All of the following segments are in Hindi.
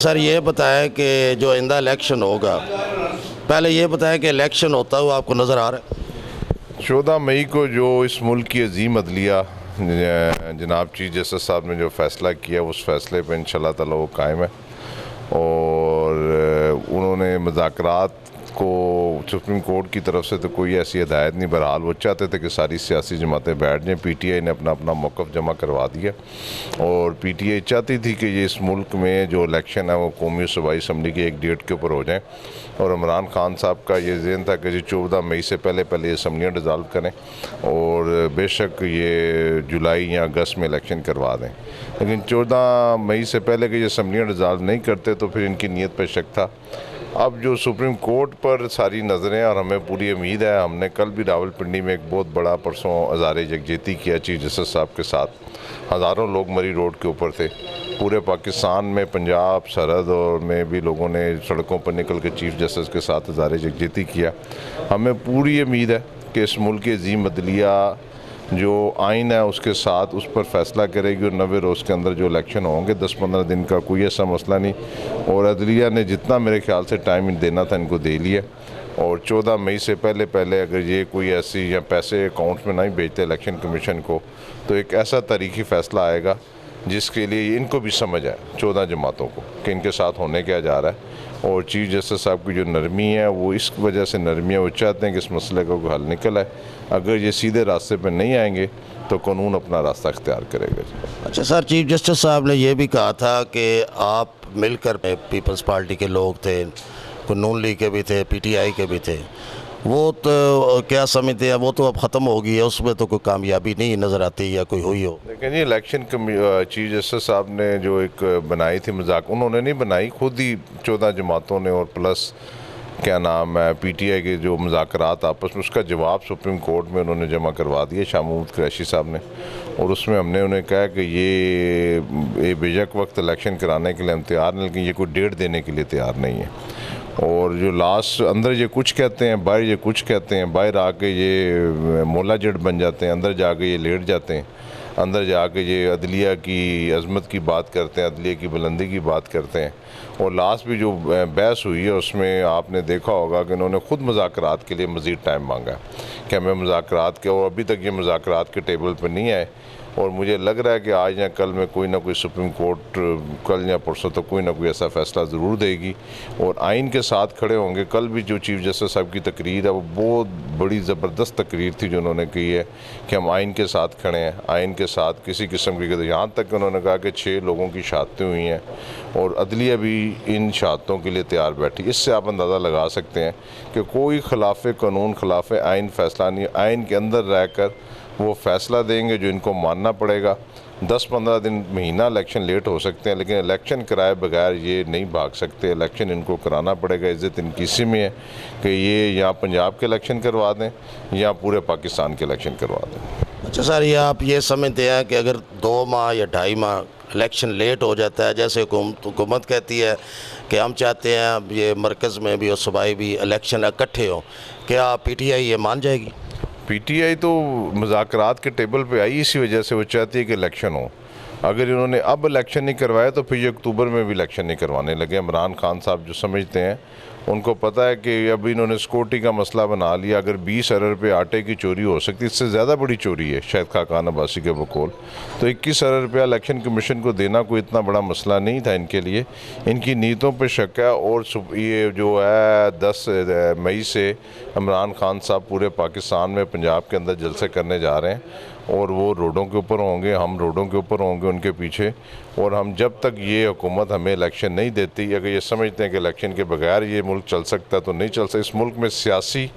सर ये बताएं कि जो आइंदा इलेक्शन होगा, पहले ये बताएं कि इलेक्शन होता हुआ आपको नज़र आ रहा है? 14 मई को जो इस मुल्क की अजीम अदलिया जनाब चीफ जस्टिस साहब ने जो फ़ैसला किया उस फ़ैसले पर इंशाल्लाह ताला वो कायम है। और उन्होंने मुज़ाकरात को सुप्रीम कोर्ट की तरफ से तो कोई ऐसी हिदायत नहीं, बहरहाल वो चाहते थे कि सारी सियासी जमातें बैठ जाएँ। PTI ने अपना अपना मौक़िफ़ जमा करवा दिया और PTI चाहती थी कि ये इस मुल्क में जो इलेक्शन है वो कौमी सूबाई असम्बली की एक डेट के ऊपर हो जाए। और इमरान खान साहब का ये ज़हन था कि जी 14 मई से पहले ये असम्बलियाँ डिज़ाल्व करें और बेशक ये जुलाई या अगस्त में इलेक्शन करवा दें। लेकिन 14 मई से पहले कि ये असम्बलियाँ डिज़ाल्व नहीं करते तो फिर इनकी नीयत पर शक था। अब जो सुप्रीम कोर्ट पर सारी नज़रें और हमें पूरी उम्मीद है, हमने कल भी रावलपिंडी में एक बहुत बड़ा परसों हज़ारे यकजहती किया चीफ जस्टिस साहब के साथ। हज़ारों लोग मरी रोड के ऊपर थे। पूरे पाकिस्तान में पंजाब सरहद और में भी लोगों ने सड़कों पर निकल के चीफ जस्टिस के साथ हज़ारे यकजहती किया। हमें पूरी उम्मीद है कि इस मुल्क की अजीम अदलिया जो आइन है उसके साथ उस पर फैसला करेगी और 90 रोज़ के अंदर जो इलेक्शन होंगे 10-15 दिन का कोई ऐसा मसला नहीं। और अदलिया ने जितना मेरे ख्याल से टाइम देना था इनको दे लिया। और 14 मई से पहले अगर ये कोई ऐसी या पैसे अकाउंट में नहीं भेजते इलेक्शन कमीशन को तो एक ऐसा तारीखी फ़ैसला आएगा जिसके लिए इनको भी समझ आए 14 जमातों को कि इनके साथ होने क्या जा रहा है। और चीफ जस्टिस साहब की जो नरमी है वो इस वजह से नरमी है, वो चाहते हैं कि इस मसले का कोई हल निकल आए। अगर ये सीधे रास्ते पर नहीं आएंगे तो कानून अपना रास्ता अख्तियार करेगा। अच्छा सर, चीफ जस्टिस साहब ने यह भी कहा था कि आप मिलकर पीपल्स पार्टी के लोग थे, कोई नून लीग के भी थे, PTI के भी थे, वो तो क्या समझते हैं वो तो अब ख़त्म हो गई है, उसमें तो कोई कामयाबी नहीं नज़र आती या कोई हुई हो। लेकिन ये इलेक्शन चीफ जस्टिस साहब ने जो एक बनाई थी मजाक, उन्होंने नहीं बनाई, खुद ही 14 जमातों ने और प्लस क्या नाम है PTI के जो मुज़ाकरात आपस में, उसका जवाब सुप्रीम कोर्ट में उन्होंने जमा करवा दिया शाह महमूद कुरैशी साहब ने। और उसमें हमने उन्हें कहा कि ये बेशक वक्त इलेक्शन कराने के लिए हम तैयार नहीं, लेकिन ये कोई डेट देने के लिए तैयार नहीं है। और जो लास्ट अंदर ये कुछ कहते हैं, बाहर ये कुछ कहते हैं, बाहर आके ये मोला जट बन जाते हैं, अंदर जाके ये लेट जाते हैं, अंदर जाके ये अदलिया की अज़मत की बात करते हैं, अदलिया की बुलंदी की बात करते हैं। और लास्ट भी जो बहस हुई है उसमें आपने देखा होगा कि इन्होंने ख़ुद मुज़ाकरात के लिए मज़ीद टाइम मांगा कि हमें मुज़ाकरात के, और अभी तक ये मुज़ाकरात के टेबल पर नहीं आए। और मुझे लग रहा है कि आज या कल में कोई ना कोई सुप्रीम कोर्ट, कल या परसों तो कोई ना कोई ऐसा फ़ैसला ज़रूर देगी और आइन के साथ खड़े होंगे। कल भी जो चीफ जस्टिस साहब की तकरीर है वो बहुत बड़ी ज़बरदस्त तकरीर थी जो उन्होंने की है कि हम आइन के साथ खड़े हैं, आइन के साथ किसी किस्म की, यहाँ तक उन्होंने कहा कि 6 लोगों की शहादतें हुई हैं और अदलिया भी इन शहादतों के लिए तैयार बैठी। इससे आप अंदाज़ा लगा सकते हैं कि कोई खिलाफ कानून, खिलाफ आइन फ़ैसला नहीं, आइन के अंदर रह कर वो फ़ैसला देंगे जो इनको मानना पड़ेगा। 10-15 दिन, महीना इलेक्शन लेट हो सकते हैं लेकिन इलेक्शन कराए बगैर ये नहीं भाग सकते। इलेक्शन इनको कराना पड़ेगा। इज़्ज़त इनकी इसी में है कि ये या पंजाब के इलेक्शन करवा दें या पूरे पाकिस्तान के इलेक्शन करवा दें। अच्छा सर, ये आप ये समझते हैं कि अगर 2 माह या 2.5 माह इलेक्शन लेट हो जाता है, जैसे हुकूमत कहती है कि हम चाहते हैं ये मरकज़ में भी और सूबाई भी इलेक्शन इकट्ठे हों, क्या PTI ये मान जाएगी? PTI तो मुज़ाकरात के टेबल पे आई इसी वजह से, वो चाहती है कि इलेक्शन हो। अगर इन्होंने अब इलेक्शन नहीं करवाया तो फिर ये अक्टूबर में भी इलेक्शन नहीं करवाने लगे। इमरान खान साहब जो समझते हैं, उनको पता है कि अब इन्होंने सिक्योरिटी का मसला बना लिया। अगर 20 अरब रुपये आटे की चोरी हो सकती, इससे ज़्यादा बड़ी चोरी है शायद खाकान अब्बासी के बकौल, तो 21 अरब रुपया इलेक्शन कमीशन को देना कोई इतना बड़ा मसला नहीं था इनके लिए। इनकी नीयतों पर शक है। और ये जो है 10 मई से इमरान खान साहब पूरे पाकिस्तान में, पंजाब के अंदर जलसे करने जा रहे हैं और वो रोडों के ऊपर होंगे, हम रोडों के ऊपर होंगे उनके पीछे। और हम जब तक ये हुकूमत हमें इलेक्शन नहीं देती, अगर ये समझते हैं कि इलेक्शन के बगैर ये मुल्क चल सकता है तो नहीं चल सकता। इस मुल्क में सियासी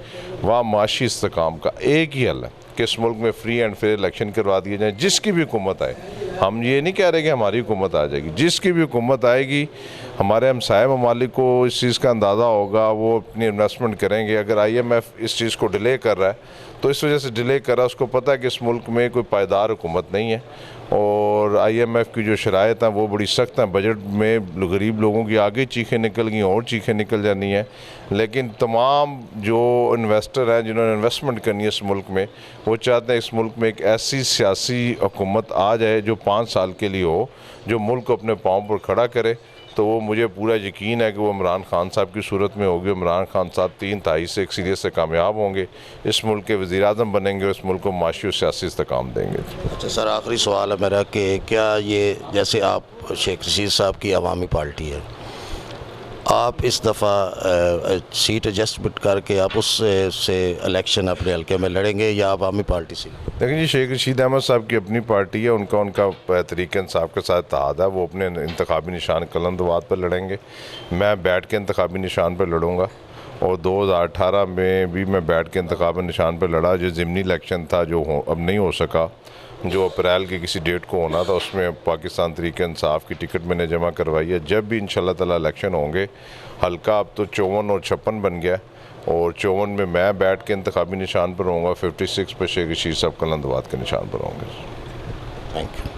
व माशी इस्तेकाम का एक ही हल है कि इस मुल्क में फ्री एंड फेयर इलेक्शन करवा दिए जाएँ, जिसकी भी हुकूमत आए। हम ये नहीं कह रहे कि हमारी हुकूमत आ जाएगी, जिसकी भी हुकूमत आएगी, हमारे हमसाया ममालिक को इस चीज़ का अंदाज़ा होगा, वो अपनी इन्वेस्टमेंट करेंगे। अगर IMF इस चीज़ को डिले कर रहा है तो इस वजह से डिले कर रहा है, उसको पता है कि इस मुल्क में कोई पायदार हुकूमत नहीं है और IMF की जो शराइत हैं वो बड़ी सख्त हैं। बजट में गरीब लोगों की आगे चीखें निकल गई और चीखें निकल जानी हैं। लेकिन तमाम जो इन्वेस्टर हैं जिन्होंने इन्वेस्टमेंट करनी है इस मुल्क में, वो चाहते हैं इस मुल्क में एक ऐसी सियासी हुकूमत आ जाए जो 5 साल के लिए हो, जो मुल्क को अपने पाँव पर खड़ा करे तो वो मुझे पूरा यकीन है कि वो इमरान खान साहब की सूरत में होगी। इमरान खान साहब 3 तिहाई से अक्सरियत से कामयाब होंगे, इस मुल्क के वज़ीर आज़म बनेंगे और इस मुल्क को माशी और सियासी इस्तेकाम देंगे। अच्छा सर, आखिरी सवाल है मेरा कि क्या ये जैसे आप शेख रशीद साहब की अवामी पार्टी है, आप इस दफ़ा सीट एडजस्टमेंट करके आप उस से इलेक्शन अपने हल्के में लड़ेंगे या अवामी पार्टी से? लेकिन जी शेख रशीद अहमद साहब की अपनी पार्टी है, उनका तहरीक इंसाफ के साथ इत्तेहाद है, वो अपने इंतखाबी निशान कलंदवाद पर लड़ेंगे। मैं बैठ के इंतखाबी निशान पर लड़ूंगा और 2018 में भी मैं बैठ के इंतखाबी निशान पर लड़ा। जो ज़िमनी इलेक्शन था जो अब नहीं हो सका, जो अप्रैल की किसी डेट को होना था, उसमें पाकिस्तान तहरीक इंसाफ की टिकट मैंने जमा करवाई है। जब भी इंशाल्लाह ताला इलेक्शन होंगे, हल्का अब तो 54 और 56 बन गया और 54 में मैं बैठ के इंतखाबी निशान पर रहूँगा, 56 पर शेख रशीद साहब कलंदवाद के निशान पर होंगे। Thank you.